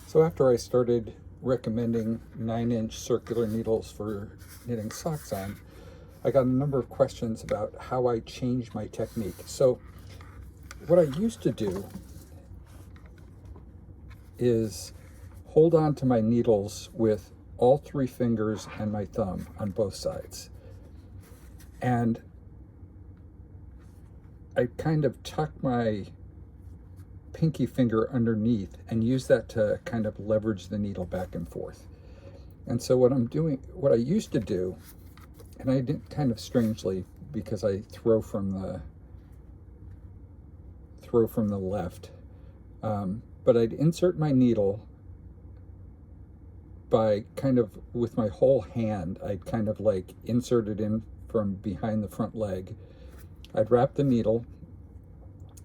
So after I started recommending 9-inch circular needles for knitting socks on, I got a number of questions about how I changed my technique. So what I used to do is hold on to my needles with all 3 fingers and my thumb on both sides. And I kind of tuck my pinky finger underneath and use that to kind of leverage the needle back and forth. And so what I used to do, and I did kind of strangely because I throw from the left, but I'd insert my needle by kind of with my whole hand. I'd kind of like insert it in from behind the front leg. I'd wrap the needle,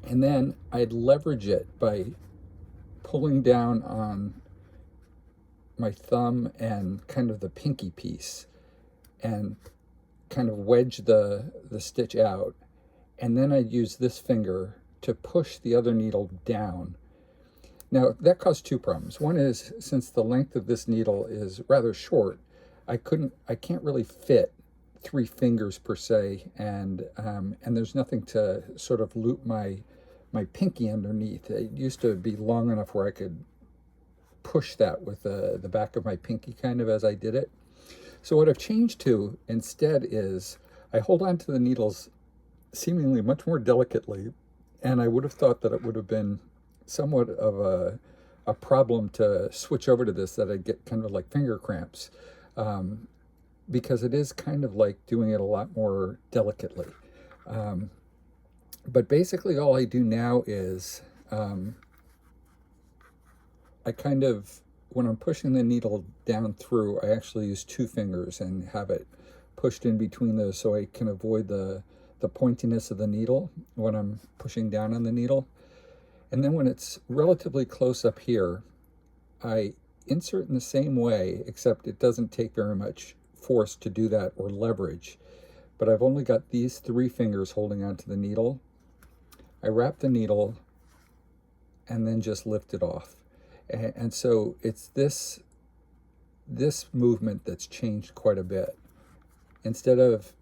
and then I'd leverage it by pulling down on my thumb and kind of the pinky piece and kind of wedge the stitch out. And then I'd use this finger to push the other needle down. Now that caused 2 problems. One is, since the length of this needle is rather short, I can't really fit 3 fingers per se, and there's nothing to sort of loop my pinky underneath. It used to be long enough where I could push that with the back of my pinky kind of as I did it. So what I've changed to instead is I hold on to the needles seemingly much more delicately, and I would have thought that it would have been somewhat of a problem to switch over to this, that I'd get kind of like finger cramps, because it is kind of like doing it a lot more delicately. But basically all I do now is I kind of, when I'm pushing the needle down through, I actually use 2 fingers and have it pushed in between those so I can avoid the pointiness of the needle when I'm pushing down on the needle. And then when it's relatively close up here, I insert in the same way, except it doesn't take very much force to do that or leverage. But I've only got these 3 fingers holding onto the needle. I wrap the needle and then just lift it off. And so it's this movement that's changed quite a bit. Instead of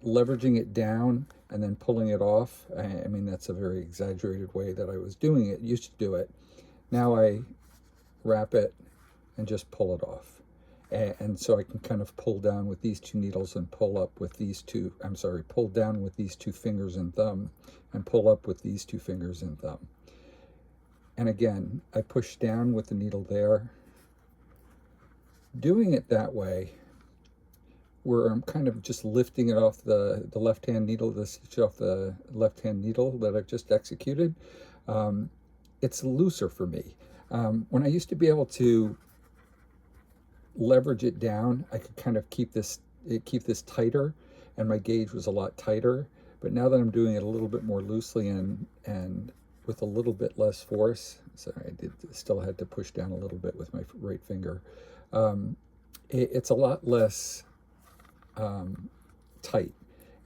leveraging it down and then pulling it off, I mean, that's a very exaggerated way that I was doing it, used to do it. Now I wrap it and just pull it off. And so I can kind of pull down with these 2 needles and pull up with these pull down with these 2 fingers and thumb and pull up with these 2 fingers and thumb. And again, I push down with the needle there. Doing it that way, where I'm kind of just lifting it off the left-hand needle, the stitch off the left-hand needle that I've just executed, it's looser for me. When I used to be able to leverage it down, I could kind of keep this tighter, and my gauge was a lot tighter. But now that I'm doing it a little bit more loosely and with a little bit less force, sorry, I still had to push down a little bit with my right finger, it's a lot less tight,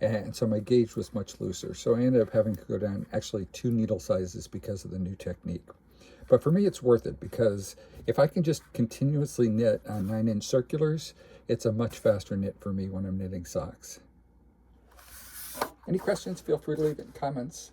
and so my gauge was much looser. So I ended up having to go down actually 2 needle sizes because of the new technique. But for me, it's worth it, because if I can just continuously knit on 9-inch circulars, it's a much faster knit for me when I'm knitting socks. Any questions, feel free to leave it in comments.